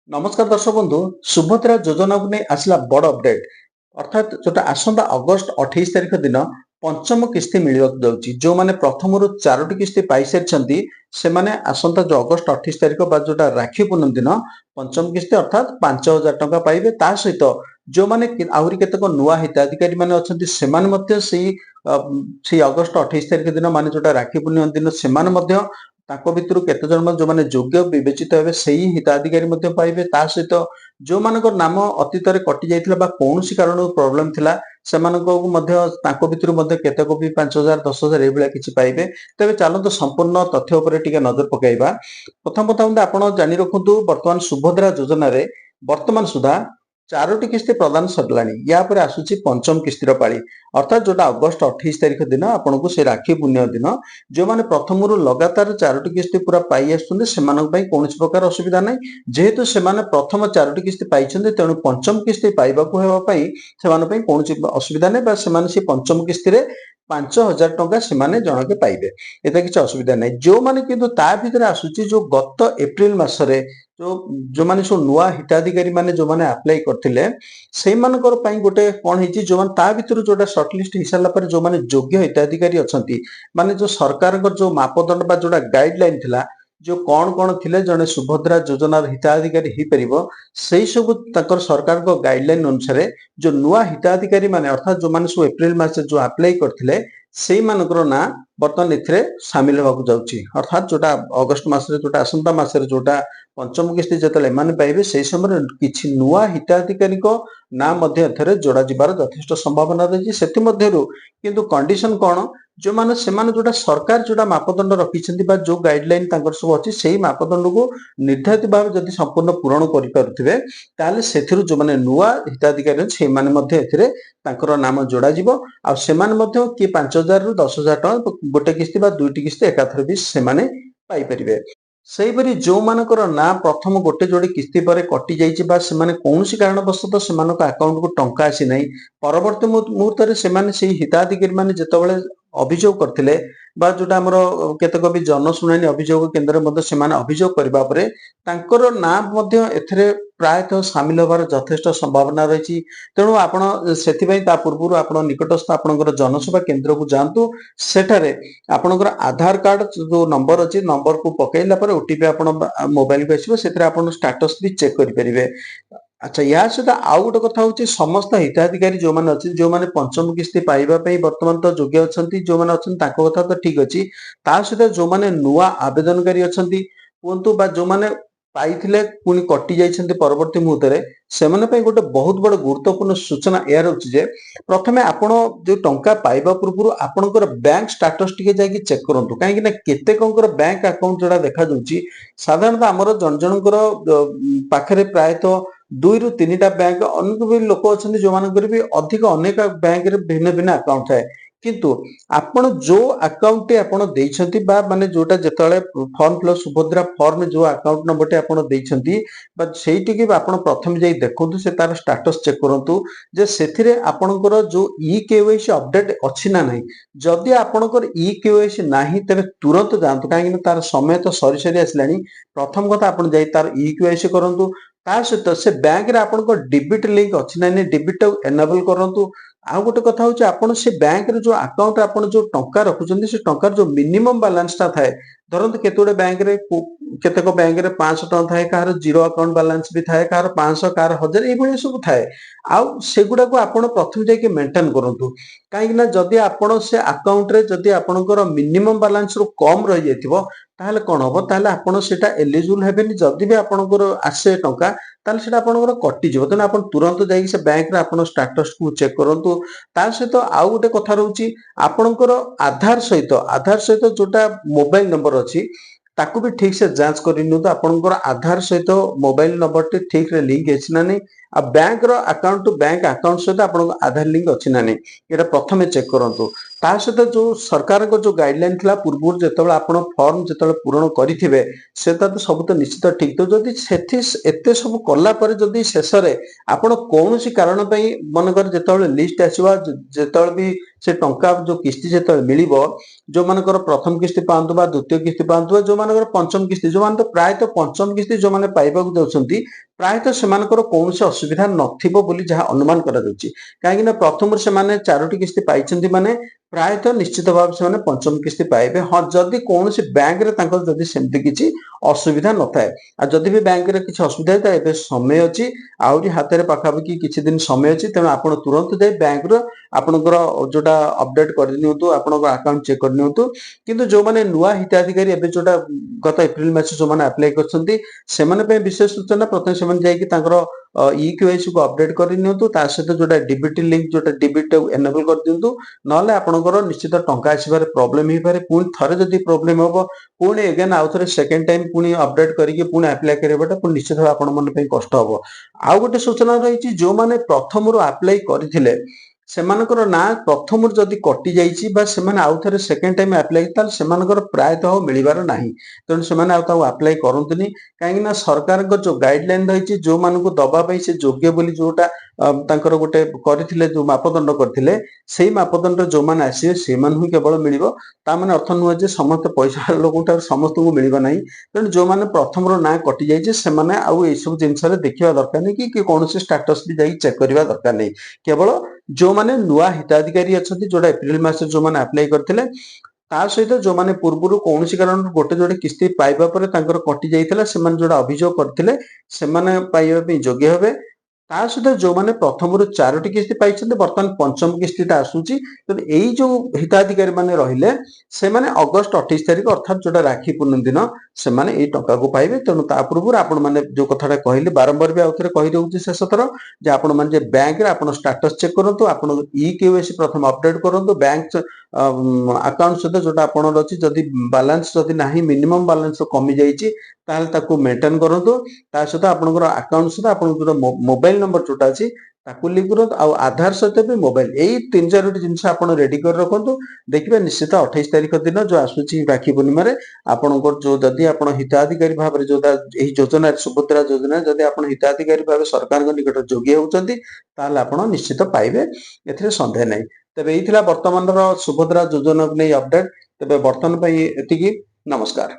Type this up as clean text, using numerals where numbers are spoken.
नमस्कार दर्शक बंधु सुभद्रा योजना को नहीं आसला बड़ अपडेट अर्थात जोटा आसंता अगस्त 28 तारिख दिन पंचम किस्ती मिलवाक जाउची जो माने प्रथम रु चारोटी किस्ती पाई सारिछंती से माने आसंता जो अगस्त 28 तारिख बा जोटा राखी पूर्णिमा दिन पंचम किस्ती अर्थात 5000 टंका पाइबे ता सहित जो माने आहुरी केतक नुआ हिताधिकारी माने अछंती से माने मध्य सेही अगस्त 28 तारिख दिन माने जोटा राखी पूर्णिमा दिन से माने मध्य ताको भितरु केते जन जो माने योग्य विवेचित हेबे सेही हिताधिकारी मध्य पाइबे ता सहित जो मानकर नाम अतीत रे कटि जाइथिला बा कोनोसी कारणो प्रॉब्लम थिला सेमानको मध्य ताको भितरु मध्य केतेको भी 5000 10000 एभला किछि पाइबे। तेबे चालंतु संपूर्ण तथ्य उपरे टिके नजर पकाइबा। प्रथम प्रथम आपण जानि रखंतु वर्तमान सुभद्रा योजना रे वर्तमान सुधा चारोटी किस्ती प्रदान सरलानी या पर आसुची पंचम किस्तीर पाळी अर्थात जोटा अगस्त 28 तारिख दिन आपनको से राखी पुण्य दिन जो माने प्रथम रु लगातार चारोटी किस्ती पूरा पाई आसुंदे सेमानक पई कोनोसी प्रकार असुविधा नै जेहेतु सेमाने प्रथम चारोटी किस्ती पाइछन्ते तेणु पंचम किस्ती पाइबाकू हेबा पई सेमान पई कोनोसी असुविधा नै बा सेमाने से पंचम किस्ती रे 5000 टंका सेमाने जनके पाइबे एता किछ असुविधा नै जो माने किंतु ता भितरे आसुची जो गत एप्रिल मासरे जो माने सो नुआ हिताधिकारी माने जो माने अप्लाई करथिले सेई मानकर पई गोटे कोन हिची जो माने ता भितरु जोटा शॉर्ट लिस्ट हिसाला पर जो माने योग्य हिताधिकारी अछंती माने जो सरकार को जो मापदंड बा जोटा गाइडलाइन थिला जो कौन कौन थिले जने सुभद्रा योजना हिताधिकारी ही परिबो सेई सब तकर सरकार को गाइडलाइन अनुसार जो नुआ हिताधिकारी माने अर्थात जो माने सो एप्रिल मास जो अप्लाई करथिले सेई मानकर ना वर्तमान एथिरे शामिल होबाकू जाउची अर्थात जोटा अगस्त मासरे जोटा आसंता मासरे जोटा पंचम किस्ती जतले माने पाइबे सेई समय किछि नुआ हिताधिकारी को ना मध्य एथरे जोड़ा जिबार यथेष्ट संभावना रही सेति मध्यरु किंतु कंडीशन कोन जो माने सेमाने जोटा सरकार जोटा मापदंड रखिछन्ती बा जो गाइडलाइन तांकर सब अछि सेही मापदंड को निर्धारित भाव जदि संपूर्ण पूरण करि पारुथिबे ताले सेथिरु जो माने नुआ हिताधिकारी छै माने मध्य एथिरे तांकर नाम जोड़ा जिवो आ सेमाने मध्य कि 5000 रु 10000 टका गोटे किस्ती बा दुईटी किस्ती एकाथरे भी सेमाने पाई परिबे। सेहीपरि जो मानकर ना प्रथम गोटे जोड़े किस्ती पर कटि जाइछि बा सेमाने कोनोसी कारणवशतः सेमानक अकाउंट को टंका आसी नै परवर्ती मुहूर्त रे सेमाने सेही हिताधिकारी माने जेतबेले अभियोग करथिले बा जोटा हमर केतक भी जनशुणानी अभियोग केन्द्र मध्ये सेमाने अभियोग करबा परे तांकर ना मध्ये एथरे प्रायतः शामिल होबार यथेष्ट संभावना रही तेणु आपण सेथि पई ता पूर्वरु आपण निकटस्थ आपणकर जनसेवा केन्द्र को जानतु सेठारे आपणकर आधार कार्ड जो नंबर अछि नंबर को पकेइला पर ओटीपी आपण मोबाइल को आसीबो सेथरे आपण स्टेटस भी चेक करि परिबे। अच्छा या सहित आउ गोटे कथा होची समस्त हिताधिकारी जो माने अछि जो माने पंचम किस्ती पाइबा पई वर्तमान तो योग्य अछंती जो माने अछन ताको कथा तो ठीक अछि ता सहित जो माने नुआ आवेदनकारी अछंती कुंतु बा जो माने पाइथिले पुनी कटि जाइछन्ते परवर्ती मुहूर्त रे सेमाने पई गोटे बहुत बड़ गुरुत्वपूर्ण सूचना एयर होची जे प्रथमे आपण जो टंका पाइबा पूर्वरु आपणकर बैंक स्टेटस टिके जाई चेक करंतु काहे कि ना केते कंकर बैंक अकाउंट जोडा देखा जाउची साधारणतः हमर जन जनकर पाखरे प्रायतः 2 रु 3 टा बैंक अनेक भी लोक अछन्ती जो मानकर भी अधिक अनेक बैंक रे भिन्न भिन्न अकाउंट थाए किंतु आपण जो अकाउंट टे आपण देइछन्ती बा माने जोटा जेतले फॉर्म प्लस सुभद्रा फॉर्म जो अकाउंट नंबर टे आपण देइछन्ती बा सेठी के आपण प्रथम जाई देखंतु से तार स्टेटस चेक करंतु जे सेथिरे आपणकर जो ई केवाईसी अपडेट अछि ना नाही जदि आपणकर ई केवाईसी नाही तबे तुरंत जानतु काहे कि तार समय तो सरी सरी आसलानी प्रथम कथा आपण जाई तार ई केवाईसी करंतु ता सहित से बैंक रे आपणकर डेबिट लिंक अछि ना नाही डेबिट एनेबल करंतु आ गोटे कथा होची आपण से बैंक रे जो अकाउंट आपण जो टंका रखुचंदी से टंकार जो मिनिमम बैलेंस ता थाए धरंतु केतोडे बैंक रे केतेको बैंक रे 500 टका थाए कार जीरो अकाउंट बैलेंस भी थाए कार 500 कार 1000 ए भଳି सब थाए आ सेगुडा को आपण प्रथम जाय के मेंटेन करंतु काहे कि ना जदि आपण से अकाउंट रे जदि आपणकर मिनिमम बैलेंस रो कम रहि जायतिबो ताहले कोन होबो ताहले आपण सेटा एलिजिबल हेबेनी जदि भी आपणकर आसे टंका ताहले सेटा आपणकर कटि जिवो तने आपण तुरंत जाय से बैंक रे आपण स्टेटस को चेक करंतु ता सहित आउ गोटे कथा रहउची आपणकर आधार सहित जोटा मोबाइल नंबर अछि ताकू भी ठीक से जांच करिनु तो आपणकर आधार सहित मोबाइल नंबर टे ठीक रे लिंक अछि ना नै आ बैंक रो अकाउंट टू बैंक अकाउंट सहित आपन आधार लिंक अछि ना नै एटा प्रथमे चेक करंतु ता सहित जो सरकार को जो गाइडलाइन थिला पूर्वुर जेतेबेला आपन फॉर्म जेतेबेला पूरण करिथिबे सेता तो सब तो निश्चित ठीक तो जदि सेथि एते सब कला पर जदि शेषरे आपण कौनसी कारण पई मनकर जेतेबेला लिस्ट आसीबा जेतेबेला भी से टंका जो किस्ती जेतेबेला मिलिबो जो मानकर प्रथम किस्ती पांतु बा द्वितीय किस्ती पांतु बा जो मानकर पंचम किस्ती जो मान तो प्राय तो पंचम किस्ती जो माने पाइबाकू जाउछंती प्राय तो सेमानकर कौनसी असुविधा नथिबो बोली जहा अनुमान करा जाउची काहे कि प्रथम से माने चारोटी किस्ती पाइछंती माने प्राय तो निश्चित भाव से माने पंचम किस्ती पाइबे हां जदि कौनसी बैंक रे तांकर जदि सेमति किछि असुविधा नथाय आ जदि भी बैंक रे किछि असुविधा है एबे समय अछि आउरी हाथे रे पाखापाखि किछि दिन समय अछि तेणु आपण तुरंत जाई बैंक रो आपणकर जोटा अपडेट कर नियंतु आपणकर अकाउंट चेक कर नियंतु किंतु जो माने नुआ हिताधिकारी एबे जोटा गत एप्रिल मास जो माने अप्लाई करछंती सेमाने पे विशेष सूचना प्रथम सेमाने जाई कि तांकर ईकेवाईसी को अपडेट कर नियंतु ता सहित जोटा डीबीटी लिंक जोटा डीबीटी एनेबल कर दियंतु नले आपणकर निश्चित टंका आसीबार प्रॉब्लम ही पारे पुनी थरे जदी प्रॉब्लम होबो पुनी अगेन आउ थरे सेकंड टाइम पुनी अपडेट करिके पुनी अप्लाई करबाटा पुनी निश्चित भाव आपण मन पे कष्ट होबो आउ गोटे सूचना रहिछि जो माने प्रथम रो अप्लाई करथिले सेमानकर ना प्रथम जदि कटि जाइछि बा सेमाने आउ थरे सेकंड टाइम अप्लाई ताल सेमानकर प्रायतः मिलिबार नाही तेणु सेमाने आउ ताऊ अप्लाई करंतुनी काहेकि ना सरकार को जो गाइडलाइन रहिछि जो मानको दबा पई से योग्य बोली जोटा तांकर गोटे करथिले जो मापदंड करथिले सेही मापदंड जो मान आसीबे सेमान ही केवल मिलिबो ता माने अर्थ नुह जे समस्त पैसा लोकटा समस्त को मिलिबा नाही तेणु जो माने प्रथम रो ना कटि जाइछि सेमाने आउ ए सब जिंस रे देखिबा दरकार नै कि कोनोसी स्टेटस भी जाई चेक करबा दरकार नै केवल जो माने नुआ हिताधिकारी अछंती जोटा एप्रिल मास जो माने अप्लाई करथिले ता सहित जो माने पूर्वरु कोनोसी कारण गोटे जोटे किस्ती पाइबा परे तांकर कटि जाइथिला सेमान जोटा अभियोग करथिले सेमाने पाइबा पे योग्य हेबे ता सहित जो माने प्रथम रु चारोटी किस्ती पाइछन्ते वर्तमान पंचम किस्तीटा आसुची तो एई जो हिताधिकारी माने रहिले से माने अगस्त 28 तारिख अर्थात जोटा राखी पूर्णिमा दिन से माने एई टंका को पाइबे तेणु ता पूर्वरु आपण माने जो कथाटा कहले बारंबार भी आउथरे कहि रहउची शेष थर जे आपण माने जे बैंक रे आपण स्टेटस चेक करंतु आपण ईकेवाईसी प्रथम अपडेट करंतु बैंक अकाउंट सहित जोटा आपण अछि जदि बैलेंस जदि नाही मिनिमम बैलेंस कमी जाईची ताल ताकू मेंटेन करंतु ता सहित आपनकर अकाउंट सहित आपण जो मोबाइल नंबर जोटा अछि ताकू लिंक करंतु आ आधार सहित भी मोबाइल एई तीन चारोटी जिंस आपण रेडी कर रखंतु देखिबे निश्चित 28 तारिख दिन जो आसुची राखी पूर्णिमा रे आपनकर जो जदि आपण हिताधिकारी भाबरे जोटा एही योजना सुभद्रा योजना जदि आपण हिताधिकारी भाबे सरकार निकट जोग्य होउचंती ताल आपण निश्चित पाइबे एथिरे संदेह नै तबे एइथिला वर्तमान रो सुभद्रा योजना नै अपडेट तबे वर्तमान पई एतिकी नमस्कार।